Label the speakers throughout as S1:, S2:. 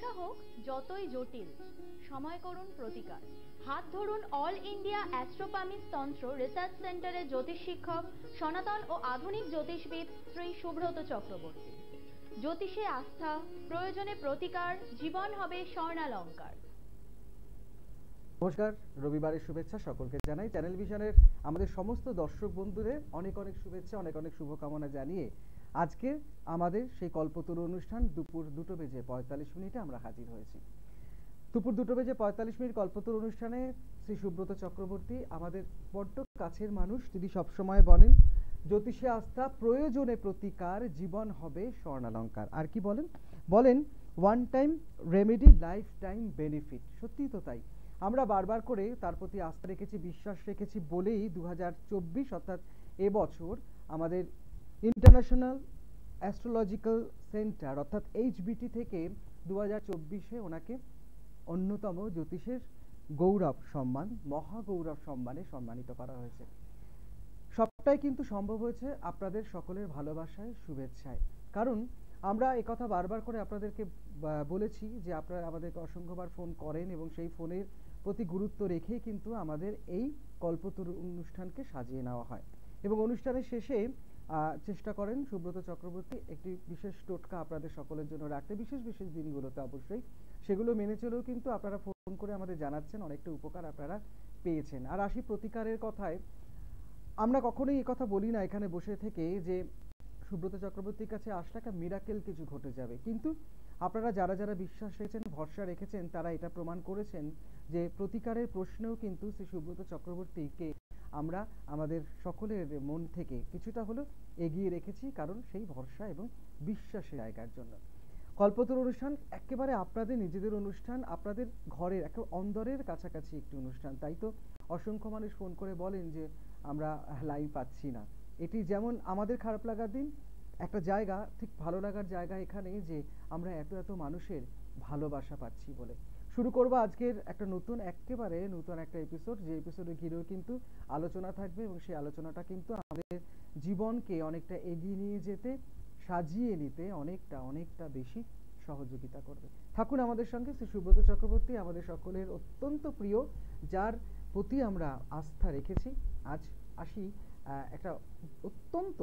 S1: সমস্যা হোক যতই জটিল, সময় করুন প্রতিকার। হাত ধরুন অল ইন্ডিয়া অ্যাস্ট্রোপামিস তন্ত্র রিসার্চ সেন্টারের জ্যোতিষ শিক্ষক, সনাতন ও আধুনিক জ্যোতিষবিদ শ্রী সুব্রত চক্রবর্তী। জ্যোতিষে আস্থা, প্রয়োজনে প্রতিকার, জীবন হবে স্বর্ণালঙ্কার।
S2: নমস্কার, রবিবারের শুভেচ্ছা সকলকে জানাই। চ্যানেল ভিশনের আমাদের সমস্ত দর্শক বন্ধুদের অনেক অনেক শুভেচ্ছা, অনেক অনেক শুভকামনা জানিয়ে আজকে আমাদের সেই কল্পতরু অনুষ্ঠান দুপুর 2:45 আমরা হাজির হয়েছি। দুপুর 2:45 কল্পতরু অনুষ্ঠানে শ্রী সুব্রত চক্রবর্তী আমাদের বড্ড কাছের মানুষ, তিনি সবসময় বলেন জ্যোতিষে আস্থা, প্রয়োজনে প্রতিকার, জীবন হবে স্বর্ণালঙ্কার। আর কি বলেন? বলেন one time remedy, life time benefit. সত্যিই তো তাই। আমরা বারবার করে তার প্রতি আস্থা রেখেছি, বিশ্বাস রেখেছি বলেই 2024 অর্থাৎ এবছর আমাদের ইন্টারন্যাশনাল অ্যাস্ট্রোলজিক্যাল সেন্টার অর্থাৎ HBT থেকে 2024-এ ওনাকে অন্যতম জ্যোতিষের গৌরব সম্মান, মহাগৌরব সম্মানে সম্মানিত করা হয়েছে। সবটাই কিন্তু সম্ভব হয়েছে আপনাদের সকলের ভালোবাসায়, শুভেচ্ছায়। কারণ আমরা একথা বারবার করে আপনাদেরকে বলেছি যে আপনারা আমাদেরকে অসংখ্যবার ফোন করেন এবং সেই ফোনের প্রতি গুরুত্ব রেখেই কিন্তু আমাদের এই কল্পতরু অনুষ্ঠানকে সাজিয়ে নেওয়া হয়। এবং অনুষ্ঠানের শেষে চেষ্টা করেন সুব্রত চক্রবর্তী একটি বিশেষ টোটকা আপনাদের সকলের জন্য রাখতে, বিশেষ বিশেষ দিনগুলোতে অবশ্যই। সেগুলো মেনে চলেও কিন্তু আপনারা ফোন করে আমাদের জানাচ্ছেন অনেকটা উপকার আপনারা পেয়েছেন। আর আসি প্রতিকারের কথায়, আমরা কখনোই এই কথা বলি না এখানে বসে থেকে যে সুব্রত চক্রবর্তীর কাছে আসলে একটা মিরাকেল কিছু ঘটে যাবে, কিন্তু আপনারা যারা যারা বিশ্বাস রেখেছেন, ভরসা রেখেছেন, তারা এটা প্রমাণ করেছেন যে প্রতিকারের প্রশ্নেও কিন্তু শ্রী সুব্রত চক্রবর্তীকে আমরা আমাদের সকলের মন থেকে কিছুটা হলেও এগিয়ে রেখেছি, কারণ সেই ভরসা এবং বিশ্বাসের জায়গার জন্য। কল্পতরু অনুষ্ঠান একেবারে আপনাদের নিজেদের অনুষ্ঠান, আপনাদের ঘরের একটা অন্দরের কাছাকাছি একটি অনুষ্ঠান। তাই তো অসংখ্য মানুষ ফোন করে বলেন যে আমরা লাইভ পাচ্ছি না। এটি যেমন আমাদের খারাপ লাগার দিন, একটা জায়গা ঠিক ভালো লাগার জায়গা এখানে যে আমরা এত এত মানুষের ভালোবাসা পাচ্ছি বলে। শুরু করবো আজকের একটা একেবারে নতুন একটা এপিসোড, যে এপিসোডে ঘিরেও কিন্তু আলোচনা থাকবে এবং সেই আলোচনাটা কিন্তু আমাদের জীবনকে অনেকটা এগিয়ে নিয়ে যেতে, সাজিয়ে নিতে অনেকটা বেশি সহযোগিতা করবে। থাকুন আমাদের সঙ্গে। শ্রী সুব্রত চক্রবর্তী আমাদের সকলের অত্যন্ত প্রিয়, যার প্রতি আমরা আস্থা রেখেছি। আজ আসি একটা অত্যন্ত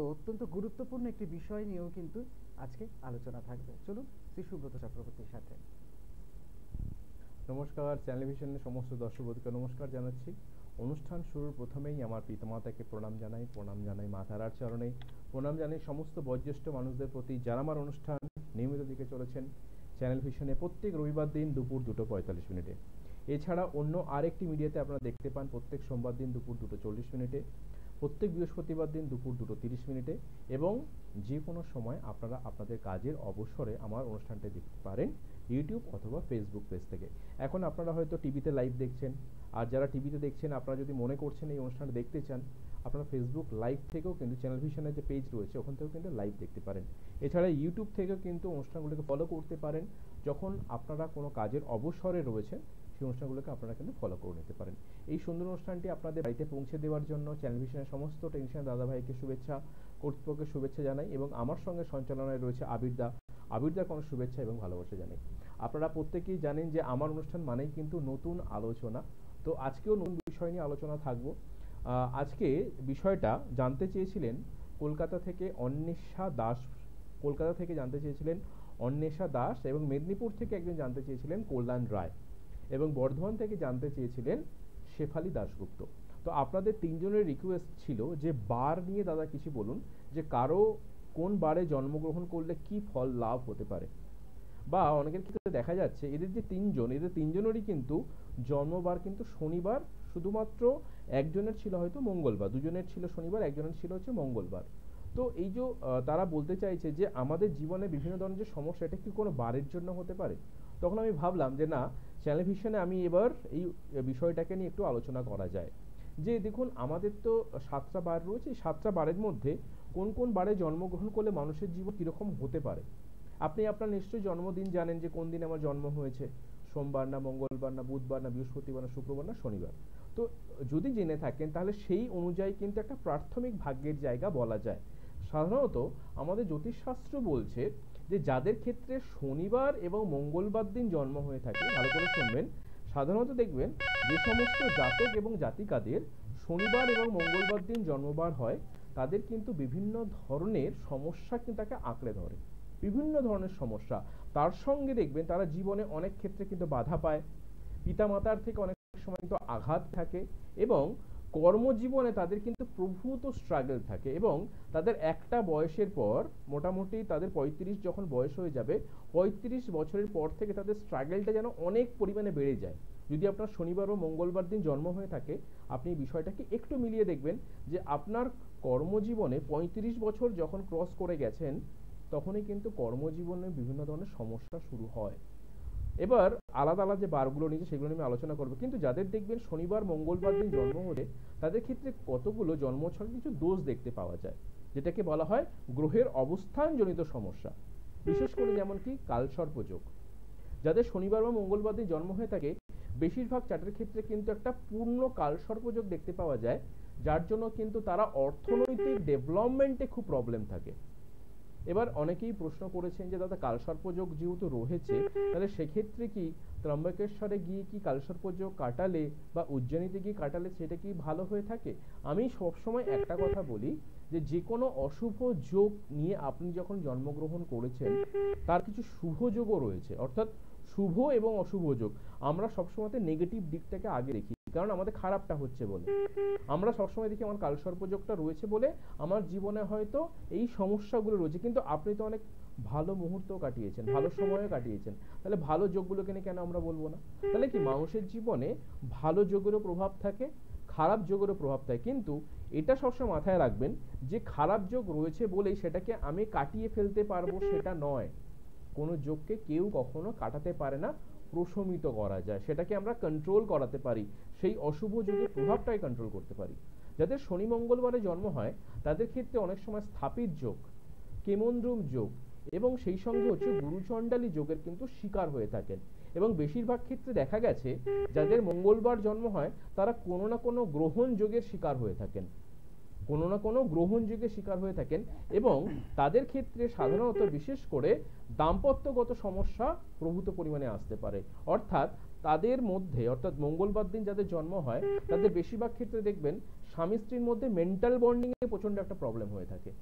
S2: গুরুত্বপূর্ণ একটি বিষয় নিয়েও কিন্তু আজকে আলোচনা থাকবে। চলুন শ্রী সুব্রত চক্রবর্তীর সাথে।
S3: নমস্কার, টেলিভিশনের সমস্ত দর্শকবন্ধুকে নমস্কার জানাচ্ছি। অনুষ্ঠান শুরুর প্রথমেই আমার পিতামাতাকে প্রণাম জানাই মা তারার চরণে, প্রণাম জানাই সমস্ত বয়োজ্যেষ্ঠ মানুষদের প্রতি যারা আমার অনুষ্ঠান নিয়মিত দিকে চলেছেন চ্যানেল ভিশনে প্রত্যেক রবিবার দিন দুপুর 2:45। এছাড়া অন্য আরেকটি মিডিয়াতে আপনারা দেখতে পান প্রত্যেক সোমবার দিন দুপুর 2:40, প্রত্যেক বৃহস্পতিবার দিন দুপুর 2:30 এবং যে কোনো সময় আপনারা আপনাদের কাজের অবসরে আমার অনুষ্ঠানটা দেখতে পারেন ইউটিউব অথবা ফেসবুক পেজ থেকে। এখন আপনারা হয়তো টিভিতে লাইভ দেখছেন, আর যারা টিভিতে দেখছেন আপনারা যদি মনে করছেন এই অনুষ্ঠানটা দেখতে চান, আপনারা ফেসবুক লাইভ থেকেও কিন্তু চ্যানেল ভিশনের যে পেজ রয়েছে ওখান থেকেও কিন্তু লাইভ দেখতে পারেন। এছাড়া ইউটিউব থেকেও কিন্তু অনুষ্ঠানগুলোকে ফলো করতে পারেন। যখন আপনারা কোনো কাজের অবসরে রয়েছেন সেই অনুষ্ঠানগুলোকে আপনারা কিন্তু ফলো করে নিতে পারেন। এই সুন্দর অনুষ্ঠানটি আপনাদের বাড়িতে পৌঁছে দেওয়ার জন্য চ্যানেল ভিশনের সমস্ত টেকনিশিয়ান দাদাভাইকে শুভেচ্ছা, কর্তৃপক্ষের শুভেচ্ছা জানাই এবং আমার সঙ্গে সঞ্চালনায় রয়েছে আবিরদার কোনো শুভেচ্ছা এবং ভালোবাসা জানাই। আপনারা প্রত্যেকেই জানেন যে আমার অনুষ্ঠান মানেই কিন্তু নতুন আলোচনা। তো আজকেও নতুন বিষয় নিয়ে আলোচনা থাকবো। আজকে বিষয়টা জানতে চেয়েছিলেন কলকাতা থেকে জানতে চেয়েছিলেন অন্বেষা দাস এবং মেদিনীপুর থেকে একজন জানতে চেয়েছিলেন কল্যাণ রায় এবং বর্ধমান থেকে জানতে চেয়েছিলেন শেফালি দাশগুপ্ত। তো আপনাদের তিনজনের রিকোয়েস্ট ছিল যে বার নিয়ে দাদা কিছু বলুন, যে কারো কোন বারে জন্মগ্রহণ করলে কি ফল লাভ হতে পারে, বা অনেকের ক্ষেত্রে দেখা যাচ্ছে এদের তিনজনেরই কিন্তু জন্মবার কিন্তু শনিবার, শুধুমাত্র একজনের ছিল হয়তো মঙ্গলবার, দুজনের ছিল শনিবার, একজনের ছিল হচ্ছে মঙ্গলবার। তো এই যে তারা বলতে চাইছে যে আমাদের জীবনে বিভিন্ন ধরনের যে সমস্যা, এটা কি কোনো বারের জন্য হতে পারে? তখন আমি ভাবলাম যে না, চ্যানেল ভিশনে আমি এবার এই বিষয়টাকে নিয়ে একটু আলোচনা করা যায়। যে দেখুন, আমাদের তো 7টা বার রয়েছে, এই 7টা বারের মধ্যে কোন কোন বারে জন্মগ্রহণ করলে মানুষের জীবন কীরকম হতে পারে। আপনি আপনার নিশ্চয়ই জন্মদিন জানেন যে কোন দিন আমার জন্ম হয়েছে, সোমবার না মঙ্গলবার না বুধবার না বৃহস্পতিবার না শুক্রবার না শনিবার। তো যদি জেনে থাকেন তাহলে সেই অনুযায়ী কিন্তু একটা প্রাথমিক ভাগ্যের জায়গা বলা যায়। সাধারণত আমাদের জ্যোতিষশাস্ত্র বলছে যে যাদের ক্ষেত্রে শনিবার এবং মঙ্গলবার দিন জন্ম হয়ে থাকে, ভালো করে শুনবেন, সাধারণত দেখবেন যে সমস্ত জাতক এবং জাতিকাদের শনিবার এবং মঙ্গলবার দিন জন্মবার হয় তাদের কিন্তু বিভিন্ন ধরনের সমস্যা কিন্তু তাকে আঁকড়ে ধরে, বিভিন্ন ধরনের সমস্যা। তার সঙ্গে দেখবেন তারা জীবনে অনেক ক্ষেত্রে কিন্তু বাধা পায়, পিতামাতার থেকে অনেক সময় কিন্তু আঘাত থাকে, এবং কর্মজীবনে তাদের কিন্তু প্রভূত স্ট্রাগল থাকে, এবং তাদের একটা বয়সের পর মোটামুটি তাদের 35 যখন বয়স হয়ে যাবে, 35 বছরের পর থেকে তাদের স্ট্রাগলটা যেন অনেক পরিমাণে বেড়ে যায়। যদি আপনার শনিবার ও মঙ্গলবার দিন জন্ম হয়ে থাকে, আপনি বিষয়টাকে একটু মিলিয়ে দেখবেন যে আপনার কর্মজীবনে 35 বছর যখন ক্রস করে গেছেন তখনই কিন্তু কর্মজীবনে বিভিন্ন ধরনের সমস্যা শুরু হয়। এবার আলাদা আলাদা যে বারগুলো নিয়েছে সেগুলো নিয়ে আলোচনা করবো, কিন্তু যাদের দেখবেন শনিবার মঙ্গলবার দিন জন্ম হলে তাদের ক্ষেত্রে কতগুলো জন্মছকে কিছু দোষ দেখতে পাওয়া যায়, যেটাকে বলা হয় গ্রহের অবস্থানজনিত সমস্যা। বিশেষ করে যেমন কি কালসর্পযোগ। যাদের শনিবার বা মঙ্গলবার দিন জন্ম হয়ে থাকে বেশিরভাগ চাটের ক্ষেত্রে কিন্তু একটা পূর্ণ কালসর্পযোগ দেখতে পাওয়া যায়, যার জন্য কিন্তু তারা অর্থনৈতিক ডেভেলপমেন্টে খুব প্রবলেম থাকে। এবার অনেকেই প্রশ্ন করেছেন যে দাদা কালসর্পযোগ যেহেতু রয়েছে তাহলে সেক্ষেত্রে কি ত্রম্বকেশ্বরে গিয়ে কি কালসর্পযোগ কাটালে বা উজ্জয়িনীতে গিয়ে কাটালে সেটা কি ভালো হয়ে থাকে? আমি সবসময় একটা কথা বলি যে যে কোনো অশুভ যোগ নিয়ে আপনি যখন জন্মগ্রহণ করেছেন তার কিছু শুভ যোগও রয়েছে, অর্থাৎ শুভ এবং অশুভ যোগ। আমরা সবসময় নেগেটিভ দিকটাকে আগে দেখি, কারণ আমাদের খারাপটা হচ্ছে বলে। আমরা সবসময় দেখি আমার কালসর্পযোগটা রয়েছে বলে আমার জীবনে হয়তো এই সমস্যাগুলো রয়েছে, কিন্তু আপনি তো অনেক ভালো মুহূর্ত কাটিয়েছেন, ভালো সময়ও কাটিয়েছেন, তাহলে ভালো যোগগুলোকে নিয়ে কেন আমরা বলবো না? তাহলে কি মানুষের জীবনে ভালো যোগেরও প্রভাব থাকে, খারাপ যোগেরও প্রভাব থাকে, কিন্তু এটা সবসময় মাথায় রাখবেন যে খারাপ যোগ রয়েছে বলেই সেটাকে আমি কাটিয়ে ফেলতে পারবো সেটা নয়। কোনো যোগকে কেউ কখনো কাটাতে পারে না, প্রশমিত করা যায়, সেটাকে আমরা কন্ট্রোল করাতে পারি, সেই অশুভ যোগের প্রভাবটাই কন্ট্রোল করতে পারি। যাদের শনি মঙ্গলবারে জন্ম হয় তাদের ক্ষেত্রে অনেক সময় স্থাপিত যোগ, কেমন্দ্রুম যোগ এবং সেই সঙ্গে হচ্ছে গুরুচণ্ডালী যোগের কিন্তু শিকার হয়ে থাকেন। এবং বেশিরভাগ ক্ষেত্রে দেখা গেছে যাদের মঙ্গলবার জন্ম হয় তারা কোনো না কোনো গ্রহণ যোগের শিকার হয়ে থাকেন, কোনো না কোনো গ্রহণ যোগের শিকার হয়ে থাকেন, এবং তাদের ক্ষেত্রে সাধারণত বিশেষ করে দাম্পত্যগত সমস্যা প্রভূত পরিমাণে আসতে পারে। অর্থাৎ তাদের মধ্যে, অর্থাৎ মঙ্গলবার দিন যাদের জন্ম হয় তাদের বেশিরভাগ ক্ষেত্রে দেখবেন স্বামী স্ত্রীর মধ্যে মেন্টাল বন্ডিং এ প্রচন্ড একটা প্রবলেম হয়ে থাকে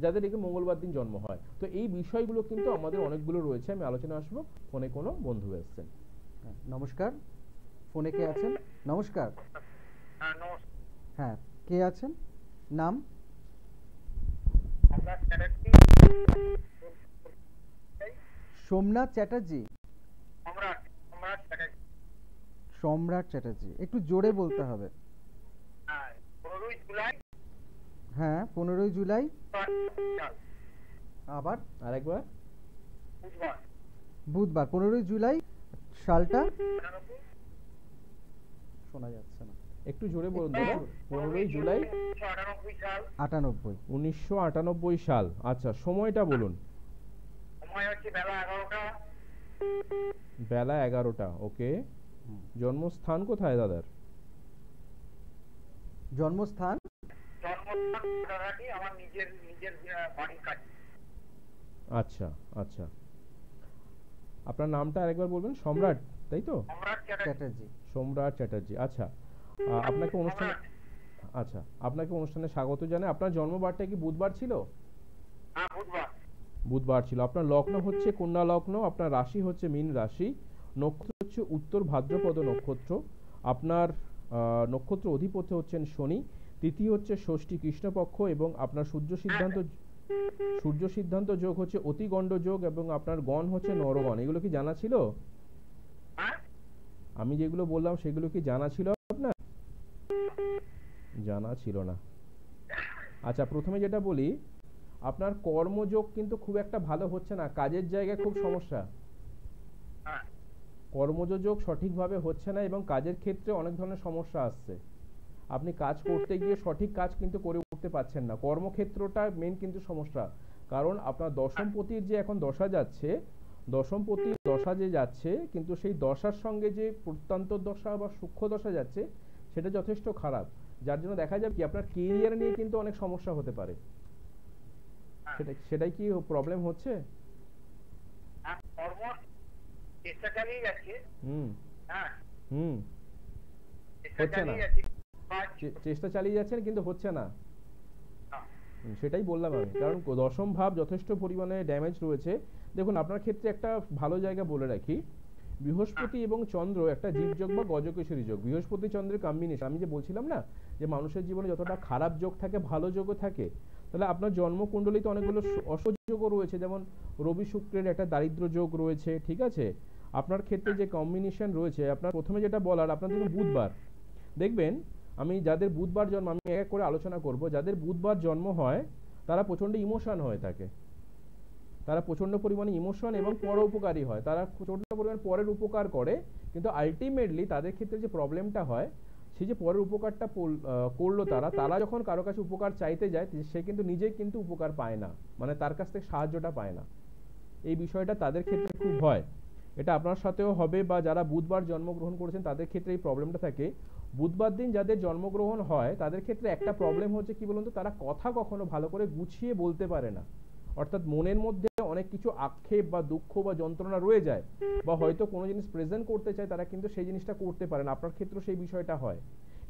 S3: যাদের একে মঙ্গলবার দিন জন্ম হয়। তো এই বিষয়গুলো কিন্তু আমাদের অনেকগুলো রয়েছে, আমি আলোচনা আসবো। ফোনে কোনো বন্ধু এসেছেন।
S2: নমস্কার, ফোনে কে আছেন? নমস্কার। হ্যাঁ, কে আছেন? নাম? সোমনাথ চ্যাটার্জি। সম্রাট চ্যাটার্জি, একটু জোরে বলতে হবে। হ্যাঁ, 15ই জুলাই। আবার
S3: আরেকবার।
S2: বুধবার 15ই জুলাই। সালটা শোনা যাচ্ছে না,
S3: একটু জোরে বলুন দাদা। 15ই জুলাই
S2: 98।
S3: 1998 সাল। আচ্ছা, সময়টা বলুন। বেলা 11টা। ওকে। জন্মস্থান কোথায় দাদার?
S2: জন্মস্থান
S3: আচ্ছা আচ্ছা, আপনার নামটা আরেকবার বলবেন। সম্রাট, তাই তো?
S2: চ্যাটার্জি।
S3: সম্রাট চ্যাটার্জি। আচ্ছা, আপনাকে অনুষ্ঠানে, আচ্ছা, আপনাকে অনুষ্ঠানে স্বাগত জানাই। আপনার জন্মবারটা কি বুধবার ছিল? বুধবার ছিল। আপনার লগ্ন হচ্ছে কন্যা লগ্ন, আপনার রাশি হচ্ছে মীন রাশি, নক্ষত্র হচ্ছে উত্তর ভাদ্রপদ নক্ষত্র, আপনার নক্ষত্র অধিপতি হচ্ছেন শনি, তিথি হচ্ছে ষষ্ঠী কৃষ্ণপক্ষ, এবং আপনার সূর্য সিদ্ধান্ত যোগ হচ্ছে অতিগণ্ড যোগ, এবং আপনার গণ হচ্ছে নরগণ। এগুলো কি জানা ছিল? আমি যেগুলো বললাম সেগুলো কি জানা ছিল আপনার? জানা ছিল না। আচ্ছা, প্রথমে যেটা বলি, আপনার কর্মযোগ কিন্তু খুব একটা ভালো হচ্ছে না, কাজের জায়গায় খুব সমস্যা। কর্মযোগ সঠিকভাবে হচ্ছে না এবং কাজের ক্ষেত্রে অনেক ধরনের সমস্যা আসছে। আপনি কাজ করতে গিয়ে সঠিক কাজ কিন্তু করে উঠতে পারছেন না, কর্মক্ষেত্রটা মেন কিন্তু সমস্যা। কারণ আপনার দশমপতির যে এখন দশা যাচ্ছে, দশমপতির দশা যে যাচ্ছে, কিন্তু সেই দশার সঙ্গে যে প্রত্যন্ত দশা বা সূক্ষ্ম দশা যাচ্ছে সেটা যথেষ্ট খারাপ, যার জন্য দেখা যাবে কি আপনার কেরিয়ার নিয়ে কিন্তু অনেক সমস্যা হতে পারে। সেটাই কি প্রবলেম হচ্ছে?
S4: চেষ্টা চালিয়ে যাচ্ছে। হ্যাঁ
S3: হচ্ছে না, চেষ্টা চালিয়ে যাচ্ছেন কিন্তু হচ্ছে না। সেটাই বললাম আমি, কারণ দশম ভাব যথেষ্ট পরিমাণে ড্যামেজ রয়েছে। দেখুন আপনার ক্ষেত্রে একটা ভালো জায়গা বলে রাখি, বৃহস্পতি এবং চন্দ্র একটা জীবযোগ বা গজকেশরী যোগ। বৃহস্পতি চন্দ্রের কম্বিনেশন, আমি যে বলছিলাম না যে মানুষের জীবনে যতটা খারাপ যোগ থাকে ভালো যোগও থাকে, তাহলে আপনার জন্মকুণ্ডলিতে অনেকগুলো অসযোগও রয়েছে, যেমন রবি শুক্রের একটা দারিদ্র যোগ রয়েছে, ঠিক আছে। আপনার ক্ষেত্রে যে কম্বিনেশন রয়েছে, আপনার প্রথমে যেটা বলার, আপনার দেখুন বুধবার, দেখবেন আমি যাদের বুধবার জন্ম, আমি এক করে আলোচনা করব, যাদের বুধবার জন্ম হয় তারা প্রচণ্ড ইমোশন হয়ে থাকে, তারা প্রচণ্ড পরিমাণে ইমোশন এবং পরোপকারী হয়, তারা প্রচণ্ড পরিমাণে পরের উপকার করে, কিন্তু আলটিমেটলি তাদের ক্ষেত্রে যে প্রবলেমটা হয়, সেই যে পরের উপকারটা করলো তারা যখন কারো কাছে উপকার চাইতে যায়, সে কিন্তু নিজেই কিন্তু উপকার পায় না, মানে তার কাছ থেকে সাহায্যটা পায় না। এই বিষয়টা তাদের ক্ষেত্রে খুব হয়। এটা আপনার সাথেও হবে, বা যারা বুধবার জন্মগ্রহণ করেছেন তাদের ক্ষেত্রে এই প্রবলেমটা থাকে। বুধবার দিন যাদের জন্মগ্রহণ হয় তাদের ক্ষেত্রে একটা প্রবলেম হচ্ছে কি বলুন তো, তারা কথা কখনো ভালো করে গুছিয়ে বলতে পারে না, অর্থাৎ মনের মধ্যে অনেক কিছু আক্ষেপ বা দুঃখ বা যন্ত্রণা রয়ে যায়, বা হয়তো কোনো জিনিস প্রেজেন্ট করতে চায়, তারা কিন্তু সেই জিনিসটা করতে পারে না। আপনার ক্ষেত্রে সেই বিষয়টা হয়।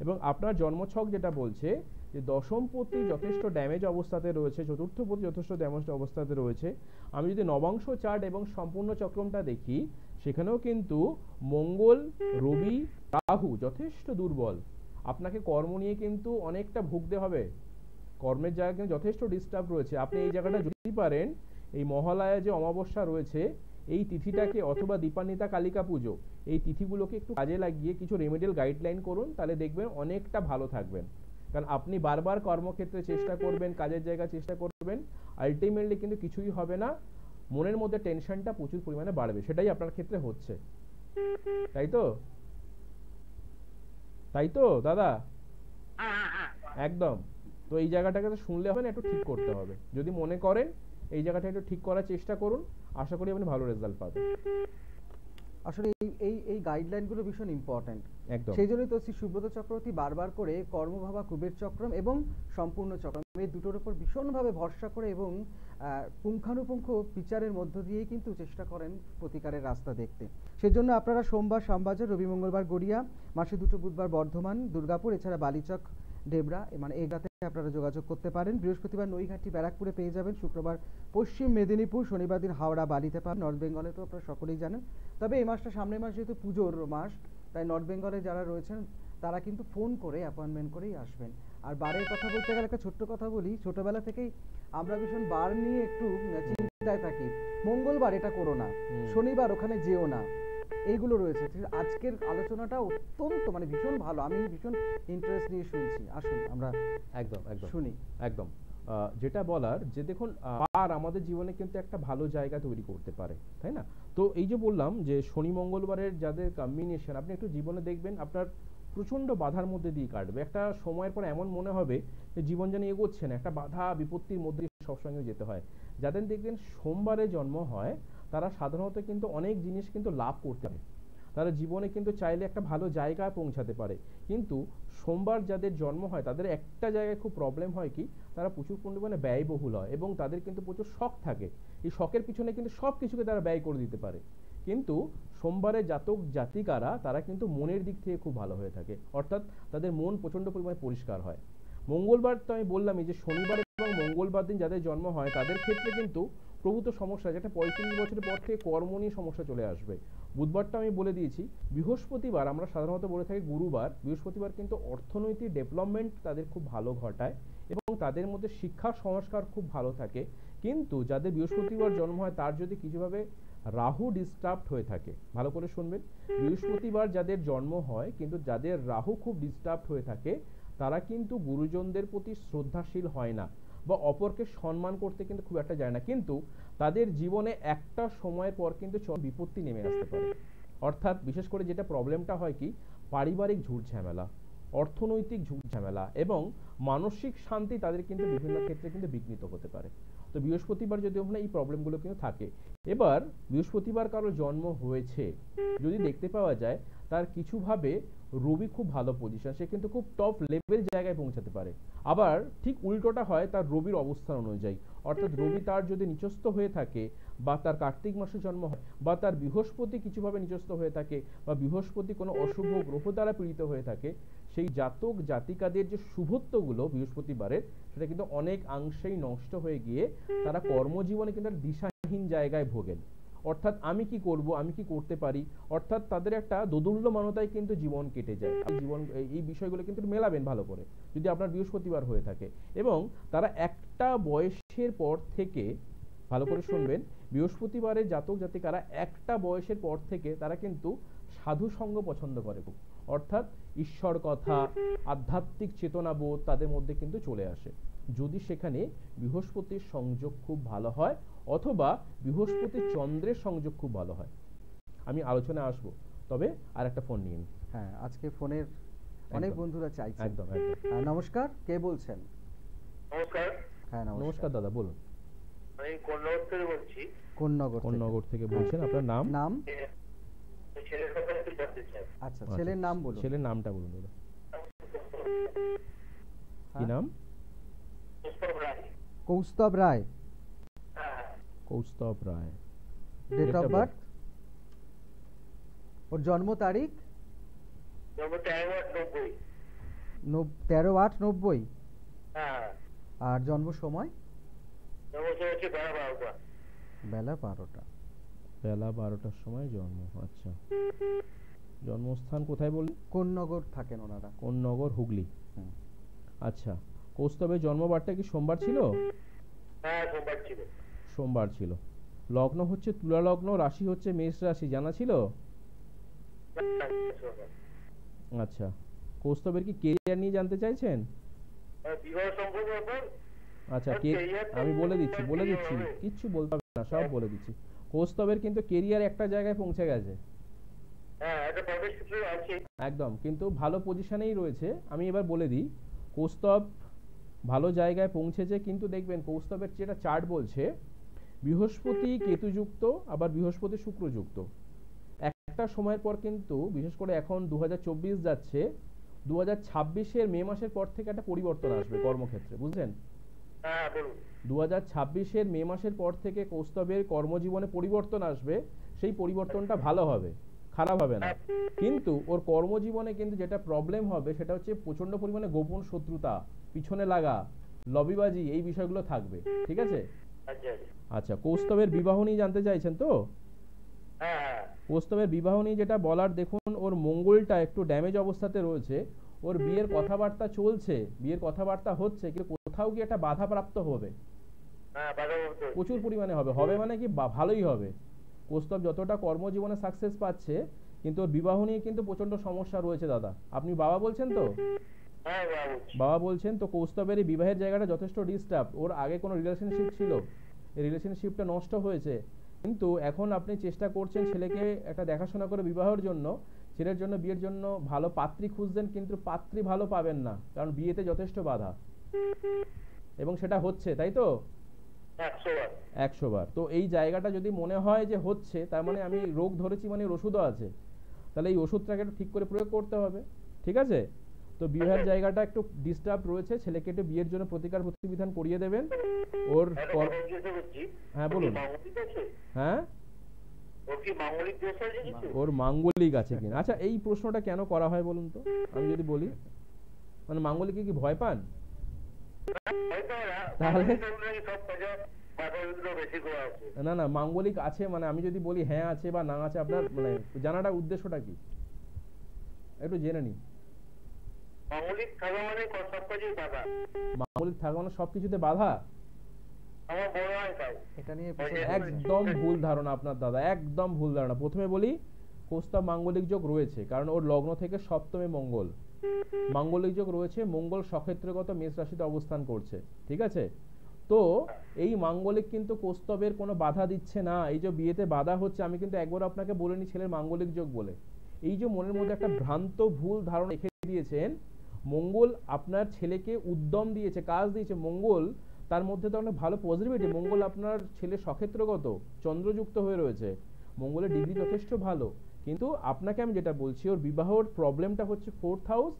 S3: এবং আপনার জন্মছক যেটা বলছে যে দশমপতি যথেষ্ট ড্যামেজ অবস্থাতে রয়েছে, চতুর্থপতি যথেষ্ট ড্যামেজ অবস্থাতে রয়েছে। আমি যদি নবাংশ চার্ট এবং সম্পূর্ণ চক্রমটা দেখি, সেখানেও কিন্তু মঙ্গল, রবি, রাহু যথেষ্ট দুর্বল। আপনাকে কর্ম নিয়ে কিন্তু অনেকটা ভুগতে হবে, কর্মের জায়গা কিন্তু যথেষ্ট ডিস্টার্ব রয়েছে। আপনি এই জায়গাটা যদি পারেন, এই মহালয়া যে অমাবস্যা রয়েছে এই তিথিটাকে, অথবা দীপান্বিতা কালিকা পুজো, এই তিথিগুলোকে একটু কাজে লাগিয়ে কিছু রেমেডিয়াল গাইডলাইন করুন, তাহলে দেখবেন অনেকটা ভালো থাকবেন। কারণ আপনি বারবার কর্মক্ষেত্রে চেষ্টা করবেন, কাজের জায়গায় চেষ্টা করবেন, আলটিমেটলি কিন্তু কিছুই হবে না, মনের মধ্যে টেনশনটা প্রচুর পরিমাণে বাড়বে। সেটাই আপনার ক্ষেত্রে হচ্ছে, তাই তো? তাই তো দাদা? একদম। তো এই জায়গাটাকে তো শুনলে হবে না, একটু ঠিক করতে হবে। যদি মনে করেন এই জায়গাটা একটু ঠিক করার চেষ্টা করুন, আশা করি আপনি ভালো রেজাল্ট পাবেন।
S2: আসলে এই গাইডলাইনগুলো ভীষণ ইম্পর্টেন্ট।
S3: একদম।
S2: সেই জন্যই তো শ্রী সুব্রত চক্রবর্তী বারবার করে কর্মভাবা কুবের চক্রম এবং সম্পূর্ণ চক্রম, এই দুটোর উপর ভীষণভাবে ভরসা করে এবং পুঙ্খানুপুঙ্খ বিচারের মধ্য দিয়েই কিন্তু চেষ্টা করেন প্রতিকারের রাস্তা দেখতে। সেজন্য আপনারা সোমবার শ্যামবাজার, রবি মঙ্গলবার গড়িয়া, মাসে 2 বুধবার বর্ধমান, দুর্গাপুর, এছাড়া বালিচক, ডেবরা, মানে এগুলাতে আপনারা যোগাযোগ করতে পারেন। বৃহস্পতিবার নৈঘাটি, ব্যারাকপুরে পেয়ে যাবেন। শুক্রবার পশ্চিম মেদিনীপুর, শনিবার দিন হাওড়া, বালিতে পাবেন। নর্থ বেঙ্গলে তো আপনারা সকলেই জানেন। তবে এই মাসটা, সামনের মাস যেহেতু পুজোর মাস, তাই নর্থ বেঙ্গলে যারা রয়েছেন তারা কিন্তু ফোন করে অ্যাপয়েন্টমেন্ট করেই আসবেন। আর বারের কথা বলতে গেলে একটা ছোট্ট কথা বলি, ছোটবেলা থেকেই আমরা ভীষণ বার নিয়ে একটু চিন্তায় থাকি। মঙ্গলবার এটা করো না, শনিবার ওখানে যেও না, এইগুলো রয়েছে। আজকের আলোচনাটা অত্যন্ত মানে ভীষণ ভালো, আমি ভীষণ ইন্টারেস্ট নিয়ে শুনছি। আসুন আমরা
S3: একদম একদম
S2: শুনি।
S3: একদম যেটা বলার, যে দেখুন আর আমাদের জীবনে কিন্তু একটা ভালো জায়গা তৈরি করতে পারে, তাই না? তো এই যে বললাম যে শনি মঙ্গলবারের যাদের কম্বিনেশন, আপনি একটু জীবনে দেখবেন আপনার প্রচণ্ড বাধার মধ্যে দিয়ে কাটবে। একটা সময়ের পর এমন মনে হবে যে জীবন যেন এগোচ্ছে না, একটা বাধা বিপত্তির মধ্যে সবসঙ্গে যেতে হয়। যাদের দেখবেন সোমবারে জন্ম হয় তারা সাধারণত কিন্তু অনেক জিনিস কিন্তু লাভ করতে পারে, তারা জীবনে কিন্তু চাইলে একটা ভালো জায়গায় পৌঁছাতে পারে। কিন্তু সোমবার যাদের জন্ম হয় তাদের একটা জায়গায় খুব প্রবলেম হয় কি, তারা প্রচুর পরিমাণে ব্যয়বহুল হয় এবং তাদের কিন্তু প্রচুর শখ থাকে। এই শখের পিছনে কিন্তু সব কিছুকে তারা ব্যয় করে দিতে পারে। কিন্তু সোমবারের জাতক জাতিকারা তারা কিন্তু মনের দিক থেকে খুব ভালো হয়ে থাকে, অর্থাৎ তাদের মন প্রচণ্ড পরিমাণে পরিষ্কার হয়। মঙ্গলবার তো আমি বললামই যে শনিবার এবং মঙ্গলবার দিন যাদের জন্ম হয় তাদের ক্ষেত্রে কিন্তু প্রভূত সমস্যা, যেটা 35 বছরের পর থেকে কর্ম নিয়ে সমস্যা চলে আসবে। বুধবারটা আমি বলে দিয়েছি। বৃহস্পতিবার আমরা সাধারণত বলে থাকি গুরুবার, বৃহস্পতিবার কিন্তু অর্থনৈতিক ডেভেলপমেন্ট তাদের খুব ভালো ঘটায় এবং তাদের মধ্যে শিক্ষা সংস্কার খুব ভালো থাকে। কিন্তু যাদের বৃহস্পতিবার জন্ম হয় তার যদি কিছুভাবে রাহু ডিস্টার্বড হয়ে থাকে, ভালো করে শুনবেন, বৃহস্পতিবার যাদের জন্ম হয় কিন্তু যাদের রাহু খুব ডিস্টার্বড হয়ে থাকে তারা কিন্তু গুরুজনদের প্রতি শ্রদ্ধাশীল হয় না বা অপরকে সম্মান করতে কিন্তু খুব একটা যায় না। কিন্তু তাদের জীবনে একটা সময়ের পর কিন্তু বিপত্তি নেমে আসতে পারে। অর্থাৎ বিশেষ করে যেটা প্রবলেমটা হয় কি, পারিবারিক ঝুট ঝামেলা, অর্থনৈতিক ঝুট ঝামেলা এবং মানসিক শান্তি তাদের কিন্তু বিভিন্ন ক্ষেত্রে কিন্তু বিঘ্নিত হতে পারে। তো বৃহস্পতিবার যদি ওখানে এই প্রবলেমগুলো কিন্তু থাকে। এবার বৃহস্পতিবার কারো জন্ম হয়েছে যদি দেখতে পাওয়া যায় তার কিছুভাবে রবি খুব ভালো পজিশন, সে কিন্তু খুব টপ লেভেল জায়গায় পৌঁছাতে পারে। আবার ঠিক উল্টোটা হয় তার রবির অবস্থান অনুযায়ী, অর্থাৎ রবি তার যদি নিচস্থ হয়ে থাকে বা তার কার্তিক মাসে জন্ম হয়, বা তার বৃহস্পতি কিছুভাবে নিচস্থ হয়ে থাকে, বা বৃহস্পতি কোনো অশুভ গ্রহ দ্বারা পীড়িত হয়ে থাকে, সেই জাতক জাতিকাদের যে শুভত্বগুলো বৃহস্পতিবারের, সেটা কিন্তু অনেক অংশেই নষ্ট হয়ে গিয়ে তারা কর্মজীবনে কিন্তু একটা দিশাহীন জায়গায় ভোগেন। অর্থাৎ আমি কি করব, আমি কি করতে পারি, অর্থাৎ তাদের একটা দোদুল্যমানতায় কিন্তু জীবন কেটে যায়। জীবন এই বিষয়গুলো কিন্তু মেলাবেন ভালো করে যদি আপনার বৃহস্পতিবার হয়ে থাকে। এবং তারা একটা বয়সের পর থেকে, ভালো করে শুনবেন, বৃহস্পতিবারের জাতক জাতিকারা একটা বয়সের পর থেকে তারা কিন্তু সাধু সঙ্গ পছন্দ করে খুব। অর্থাৎ ঈশ্বর কথা, আধ্যাত্মিক চেতনাবোধ তাদের মধ্যে কিন্তু চলে আসে, যদি সেখানে বৃহস্পতির সংযোগ খুব ভালো হয় অথবা বৃহস্পতি চন্দ্রের সংযোগ খুব ভালো হয়। আমি আলোচনায় আসবো, তবে আর একটা ফোন নিয়ে নিই।
S2: হ্যাঁ, আজকে ফোনের অনেক বন্ধুরা চাইছে।
S3: একদম।
S2: নমস্কার, কে বলছেন?
S4: নমস্কার।
S2: হ্যাঁ,
S3: নমস্কার দাদা, বলুন।
S4: আমি কোন্নগর থেকে বলছি।
S2: কোন্নগর থেকে
S3: বলছেন, আপনার নাম?
S2: নাম?
S4: ছেলের ব্যাপারে একটু জানতে চাই।
S2: আচ্ছা, ছেলের নাম বলুন।
S3: ছেলের নামটা বলুন দাদা। কি নাম?
S2: Kaustav Roy.
S3: Kaustav Roy.
S2: Date of birth? ওর জন্ম তারিখ?
S4: জন্ম 13/8/90।
S2: 13/8/90।
S4: হ্যাঁ।
S2: আর জন্ম সময়?
S4: জন্ম সময় হচ্ছে বেলা 12টা।
S2: বেলা 12টা।
S3: বেলা 12টার সময় জন্ম। আচ্ছা, জন্মস্থান কোথায় বললেন?
S2: কোন্নগর থাকেন ওনারা।
S3: কোন্নগর, হুগলি। আচ্ছা, কৌস্তবের জন্মবারটা কি সোমবার ছিল?
S4: হ্যাঁ, সোমবার ছিল।
S3: সোমবার ছিল। লগ্ন হচ্ছে তুলা লগ্ন, রাশি হচ্ছে মেষ রাশি, জানা ছিল? আচ্ছা, কৌস্তবের কি কেরিয়ার নিয়ে জানতে চাইছেন?
S4: বিবাহ সম্পর্ক ব্যাপার।
S3: আচ্ছা, আমি বলে দিচ্ছি, কিচ্ছু বলতে হবে না, সব বলে দিচ্ছি। কৌস্তবের কিন্তু কেরিয়ার একটা জায়গায় পৌঁছে গেছে।
S4: হ্যাঁ, একটা প্রবেশ সূত্র আছে।
S3: একদম, কিন্তু ভালো পজিশনেই রয়েছে। আমি এবার বলে দিই, কৌস্তব ভালো জায়গায় পৌঁছেছে, কিন্তু দেখবেন কৌস্তবের যেটা চার্ট বলছে বৃহস্পতি কেতুযুক্ত, আবার বৃহস্পতি শুক্রযুক্ত। একটা সময়ের পর কিন্তু, বিশেষ করে এখন 2024 যাচ্ছে, 2026-এর মে মাসের পর থেকে একটা পরিবর্তন আসবে কর্মক্ষেত্রে, বুঝলেন?
S4: হ্যাঁ, বলুন।
S3: 2026-এর মে মাসের পর থেকে কৌস্তবের কর্মজীবনে পরিবর্তন আসবে। সেই পরিবর্তনটা ভালো হবে, খারাপ হবে না। কিন্তু ওর কর্মজীবনে কিন্তু যেটা প্রবলেম হবে সেটা হচ্ছে প্রচন্ড পরিমাণে গোপন শত্রুতা, পিছনে লাগা, লবিবাজি, এই বিষয়গুলো থাকবে। ঠিক আছে? আচ্ছা, কৌস্তবের বিবাহ নিয়ে জানতে চাইছেন তো?
S4: হ্যাঁ।
S3: কৌস্তবের বিবাহ নিয়ে যেটা বলার, দেখুন ওর মঙ্গলটা একটু ড্যামেজ অবস্থাতে রয়েছে। ওর বিয়ের কথাবার্তা চলছে, বিয়ের কথাবার্তা হচ্ছে, কিন্তু কোথাও কি একটা বাধা প্রাপ্ত হবে।
S4: হ্যাঁ,
S3: প্রচুর পরিমাণে হবে মানে কি ভালোই হবে। কৌস্তব যতটা কর্মজীবনে সাকসেস পাচ্ছে, কিন্তু ওর বিবাহ নিয়ে কিন্তু প্রচন্ড সমস্যা রয়েছে দাদা। আপনি বাবা বলছেন তো?
S4: হ্যাঁ,
S3: বাবা বলছেন তো। কৌস্তবের এই বিবাহের জায়গাটা যথেষ্ট ডিস্টার্ব। ওর আগে কোনো রিলেশনশিপ ছিল, এই রিলেশনশিপটা নষ্ট হয়েছে। কিন্তু এখন আপনি চেষ্টা করছেন ছেলেকে একটা দেখাশোনা করে বিবাহের জন্য, ছেলের জন্য, বিয়ের জন্য ভালো পাত্রী খুঁজছেন, কিন্তু পাত্রী ভালো পাবেন না, কারণ বিয়েতে যথেষ্ট বাধা। এবং সেটা হচ্ছে, তাই তো? 100 বার। তো এই জায়গাটা যদি মনে হয় যে হচ্ছে, তার মানে আমি রোগ ধরেছি, মানে ওষুধও আছে, তাহলে এই ওষুধটাকে একটু ঠিক করে প্রয়োগ করতে হবে। ঠিক আছে? তো বিবাহের জায়গাটা একটু ডিস্টার্ব রয়েছে, ছেলেকে একটু বিয়ের জন্য প্রতিকার প্রতিবিধান করিয়ে দেবেন। ওর হ্যাঁ, বলুন। হ্যাঁ, ওর মাঙ্গলিক আছে কিনা? আচ্ছা, এই প্রশ্নটা কেন করা হয় বলুন তো, আমি যদি বলি, মানে মাঙ্গলিকে কি ভয় পান? তাহলে না না, মাঙ্গলিক আছে মানে আমি যদি বলি হ্যাঁ আছে বা না আছে, আপনার মানে জানাটা উদ্দেশ্যটা কি একটু জেনে নি।
S4: মাঙ্গলিক থাকা মানে সব কাজেই বাধা।
S3: মাঙ্গলিক থাকা মানে সবকিছুতে বাধা?
S4: আমার বড় হয় তাই।
S2: এটা নিয়ে
S3: একদম ভুল ধারণা আপনার দাদা, একদম ভুল ধারণা। প্রথমে বলি, কৌস্তব মাঙ্গলিক যোগ রয়েছে, কারণ ওর লগ্ন থেকে সপ্তমে মঙ্গল, মাঙ্গলিক যোগ রয়েছে। মঙ্গল সক্ষেত্রগত মেষ রাশিতে অবস্থান করছে। ঠিক আছে? তো এই মাঙ্গলিক কিন্তু কৌস্তবের কোনো বাধা দিচ্ছে না। এই যে বিয়েতে বাধা হচ্ছে, আমি কিন্তু একবার আপনাকে বলিনি ছেলের মাঙ্গলিক যোগ বলে। এই যে মনের মধ্যে একটা ভ্রান্ত ভুল ধারণা রেখে দিয়েছেন, মঙ্গল আপনার ছেলেকে উদ্যম দিয়েছে, কাজ দিয়েছে। মঙ্গল তার মধ্যে তো অনেক ভালো পজিটিভিটি। মঙ্গল আপনার ছেলে সক্ষেত্রগত, চন্দ্রযুক্ত হয়ে রয়েছে, মঙ্গলের ডিগ্রি যথেষ্ট ভালো। কিন্তু আপনাকে আমি যেটা বলছি, ওর বিবাহর প্রবলেমটা হচ্ছে 4th হাউস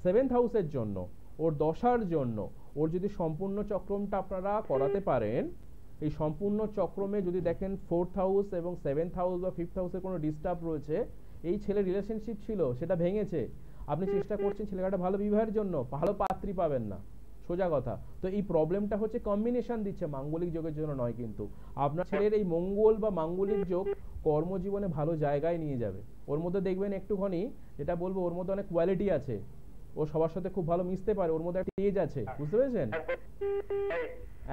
S3: 7th হাউসের জন্য, ওর দশার জন্য। ওর যদি সম্পূর্ণ চক্রমটা আপনারা করাতে পারেন, এই সম্পূর্ণ চক্রমে যদি দেখেন 4th হাউস এবং 7th হাউস বা 5th হাউসে কোনো ডিস্টার্ব রয়েছে, এই ছেলে রিলেশনশিপ ছিল সেটা ভেঙেছে, আপনি চেষ্টা করছেন ছেলেটা ভালো বিবাহের জন্য, ভালো পাত্রী পাবেন না, সোজা কথা। তো এই প্রবলেমটা হচ্ছে কম্বিনেশন দিচ্ছে, মাঙ্গলিক যোগের জন্য নয়। কিন্তু আপনার ছেলের এই মঙ্গল বা মাঙ্গলিক যোগ কর্মজীবনে ভালো জায়গায় নিয়ে যাবে। ওর মধ্যে দেখবেন একটুখানি, যেটা বলবো, ওর মধ্যে অনেক কোয়ালিটি আছে, ও সবার সাথে খুব ভালো মিশতে পারে, ওর মধ্যে একটা তেজ আছে, বুঝতে পেরেছেন?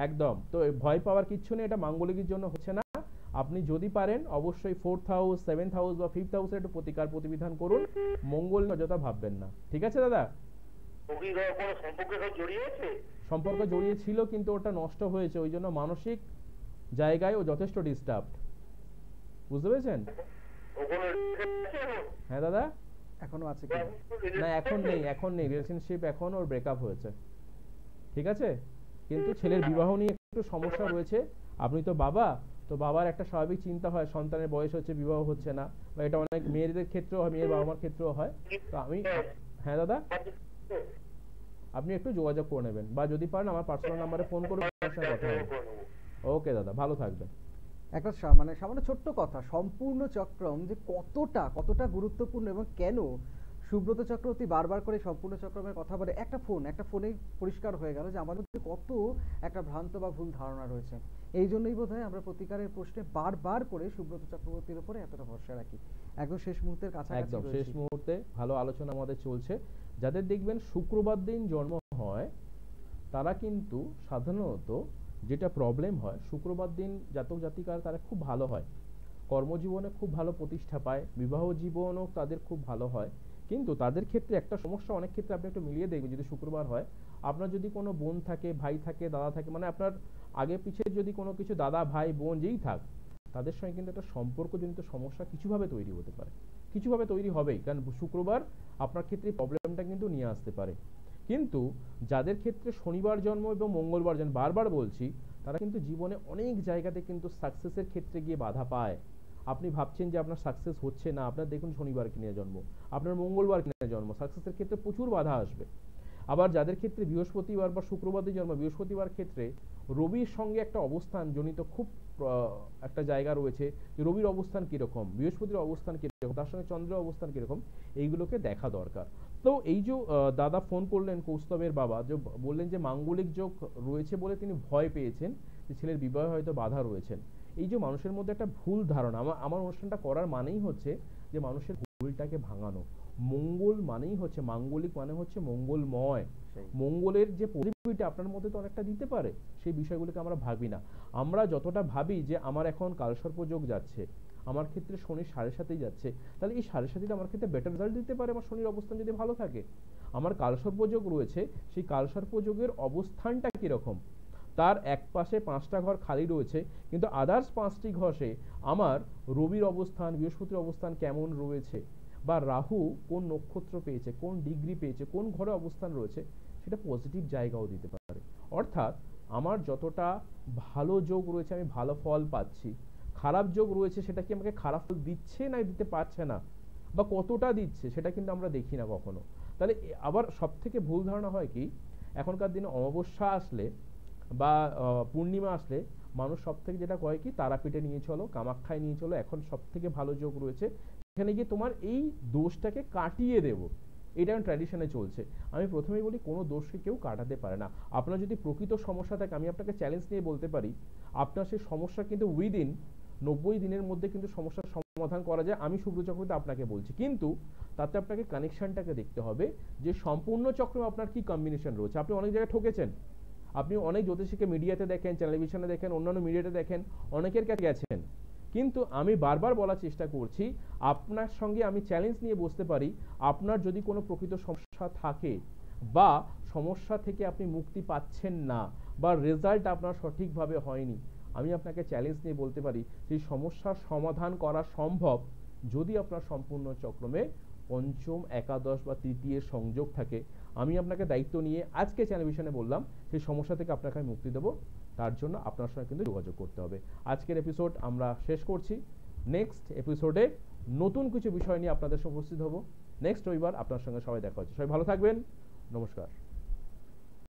S3: একদম। তো ভয় পাওয়ার কিচ্ছু নেই, এটা মাঙ্গলিকের জন্য হচ্ছে না। আপনি যদি পারেন অবশ্যই 4th হাউস, 7th হাউস বা 5th হাউসে একটু প্রতিকার প্রতিবিধান করুন, মঙ্গল অযথা ভাববেন না। ঠিক আছে দাদা? সম্পর্ক জড়িয়ে ছিল, কিন্তু ওটা নষ্ট হয়েছে, ওই জন্য মানসিক জায়গায় ও যথেষ্ট ডিস্টার্ব, বুঝতে পেরেছেন? হ্যাঁ দাদা,
S2: এখনো আছে কি?
S3: না এখন নেই রিলেশনশিপ, এখন ওর ব্রেকআপ হয়েছে। ঠিক আছে, কিন্তু ছেলের বিবাহ নিয়ে একটু সমস্যা রয়েছে। আপনি তো বাবা, তো বাবার একটা স্বাভাবিক চিন্তা হয়, সন্তানের বয়স হচ্ছে, বিবাহ হচ্ছে না, বা এটা অনেক মেয়েদের ক্ষেত্রেও হয়, মেয়ের বাবা মার ক্ষেত্রেও হয়। তো আমি, হ্যাঁ দাদা, আপনি একটু যোগাযোগ করে নেবেন, বা যদি পারেন আমার পার্সোনাল নাম্বারে ফোন করে কথা হবে। ওকে দাদা, ভালো থাকবেন।
S2: একটা মানে সামান্য ছোট্ট কথা, সম্পূর্ণ চক্রম যে কতটা গুরুত্বপূর্ণ এবং কেন সুব্রত চক্রবর্তী বারবার করে সম্পূর্ণ চক্রমের কথা বলে, একটা ফোনেই পরিষ্কার হয়ে গেল যে আমাদের মধ্যে কত একটা ভ্রান্ত বা ভুল ধারণা রয়েছে। এই জন্যই বোধহয় আমরা প্রতিকারের প্রশ্নে বারবার করে সুব্রত চক্রবর্তীর উপরে এতটা ভরসা রাখি। একদম শেষ মুহূর্তের কাছাকাছি,
S3: একদম শেষ মুহূর্তে ভালো আলোচনা আমাদের চলছে। যাদের দেখবেন শুক্রবার দিন জন্ম হয়, তারা কিন্তু সাধারণত যেটা প্রবলেম হয়, শুক্রবার দিন জাতক জাতিকার তারা খুব ভালো হয়, কর্মজীবনে খুব ভালো প্রতিষ্ঠা পায়, বিবাহ জীবনও তাদের খুব ভালো হয়। কিন্তু তাদের ক্ষেত্রে একটা সমস্যা, অনেক ক্ষেত্রে আপনি একটু মিলিয়ে দেখবেন, যদি শুক্রবার হয়, আপনার যদি কোনো বোন থাকে, ভাই থাকে, দাদা থাকে, মানে আপনার আগে পিছে যদি কোনো কিছু দাদা ভাই বোন যেই থাক, তাদের সঙ্গে কিন্তু একটা সম্পর্কজনিত সমস্যা কিছুভাবে তৈরি হতে পারে, কিছুভাবে তৈরি হবেই, কারণ শুক্রবার আপনার ক্ষেত্রে প্রবলেমটা কিন্তু নিয়ে আসতে পারে। কিন্তু যাদের ক্ষেত্রে শনিবার জন্ম এবং মঙ্গলবার জন্ম, বারবার বলছি, তারা কিন্তু জীবনে অনেক জায়গাতে কিন্তু সাকসেসের ক্ষেত্রে গিয়ে বাধা পায়। আপনি ভাবছেন যে আপনার সাকসেস হচ্ছে না, আপনার দেখুন শনিবার কিনে জন্ম, আপনার মঙ্গলবার কিনে জন্ম, সাকসেসের ক্ষেত্রে প্রচুর বাধা আসবে। আবার যাদের ক্ষেত্রে বৃহস্পতিবার বা শুক্রবার জন্ম, বৃহস্পতিবার ক্ষেত্রে রবির সঙ্গে একটা অবস্থান জনিত খুব একটা জায়গা রয়েছে, রবির অবস্থান কিরকম, বৃহস্পতির অবস্থান কিরকম, তার সঙ্গে চন্দ্রের অবস্থান কিরকম, এইগুলোকে দেখা দরকার। তো এই যে দাদা ফোন করলেন, কৌস্তবের বাবা, যে বললেন যে মাঙ্গলিক যোগ রয়েছে বলে তিনি ভয় পেয়েছেন যে ছেলের বিবাহে হয়তো বাধা রয়েছেন। এই যে মানুষের মধ্যে একটা ভুল ধারণা, আমার অনুষ্ঠানটা করার মানেই হচ্ছে যে মানুষের ভুলটাকে ভাঙানো। মঙ্গল মানেই হচ্ছে, মাঙ্গলিক মানে হচ্ছে মঙ্গলময়, মঙ্গলের যে পরিস্থিতিটা আপনার মধ্যে তো অনেকটা দিতে পারে, সেই বিষয়গুলোকে আমরা ভাবি না। আমরা যতটা ভাবি যে আমার এখন কালসর্প যোগ যাচ্ছে, আমার ক্ষেত্রে শনি 7.5 যাচ্ছে, তাহলে এই 7.5 আমার ক্ষেত্রে বেটার রেজাল্ট দিতে পারে আমার শনির অবস্থান যদি ভালো থাকে। আমার কালসর্প যোগ রয়েছে, সেই কালসর্প যোগের অবস্থানটা কিরকম, তার এক পাশে 5টা ঘর খালি রয়েছে, কিন্তু আদার্স 5টি ঘরে আমার রবির অবস্থান, বৃহস্পতির অবস্থান কেমন রয়েছে, বা রাহু কোন নক্ষত্র পেয়েছে, কোন ডিগ্রি পেয়েছে, কোন ঘরে অবস্থান রয়েছে, সেটা পজিটিভ জায়গাও দিতে পারে। অর্থাৎ আমার যতটা ভালো যোগ রয়েছে আমি ভালো ফল পাচ্ছি, খারাপ যোগ রয়েছে সেটা কি আমাকে খারাপ ফল দিচ্ছে না দিতে পারছে না, বা কতটা দিচ্ছে সেটা কিন্তু আমরা দেখি না কখনো। তাহলে আবার সব থেকে ভুল ধারণা হয় কি, এখনকার দিনে অমাবস্যা আসলে বা পূর্ণিমা আসলে মানুষ সব থেকে যেটা কয় কি, তারাপীঠে নিয়ে চলো, কামাখ্যায় নিয়ে চলো, এখন সব থেকে ভালো যোগ রয়েছে, এখানে গিয়ে তোমার এই দোষটাকে কাটিয়ে দেবো, এটা ট্র্যাডিশনে চলছে। আমি প্রথমেই বলি, কোনো দোষকে কেউ কাটাতে পারে না। আপনার যদি প্রকৃত সমস্যা থাকে, আমি আপনাকে চ্যালেঞ্জ নিয়ে বলতে পারি, আপনার সেই সমস্যা কিন্তু উইদিন 90 দিনের মধ্যে কিন্তু সমস্যার সমাধান করা যায়। আমি সুব্রত চক্রবর্তী আপনাকে বলছি, কিন্তু তাতে আপনাকে কানেকশনটাকে দেখতে হবে যে সম্পূর্ণ চক্রে আপনার কি কম্বিনেশন রয়েছে। আপনি অনেক জায়গায় ঠকেছেন, আপনি অনেক জ্যোতিষীকে মিডিয়াতে দেখেন, টেলিভিশনে দেখেন, অন্যান্য মিডিয়াতে দেখেন, অনেকের কাছে গেছেন, কিন্তু আমি বারবার বলার চেষ্টা করছি, আপনার সঙ্গে আমি চ্যালেঞ্জ নিয়ে বসতে পারি, আপনার যদি কোনো প্রকৃত সমস্যা থাকে বা সমস্যা থেকে আপনি মুক্তি পাচ্ছেন না, বা রেজাল্ট আপনার সঠিকভাবে হয়নি, আমি আপনাকে চ্যালেঞ্জ নিয়ে বলতে পারি সেই সমস্যার সমাধান করা সম্ভব যদি আপনার সম্পূর্ণ চক্রমে পঞ্চম, একাদশ বা তৃতীয় সংযোগ থাকে। আমি আপনাকে দায়িত্ব নিয়ে আজকে টেলিভিশনে বললাম, সেই সমস্যা থেকে আপনাকে আমি মুক্তি দেবো, তার জন্য আপনার সঙ্গে কিন্তু যোগাযোগ করতে হবে। আজকের এপিসোড আমরা শেষ করছি। নেক্সট এপিসোডে নতুন কিছু বিষয় নিয়ে আপনাদের সঙ্গে উপস্থিত হব। নেক্সট রবিবার আপনার সঙ্গে সবাই দেখা হচ্ছে। সবাই ভালো থাকবেন, নমস্কার।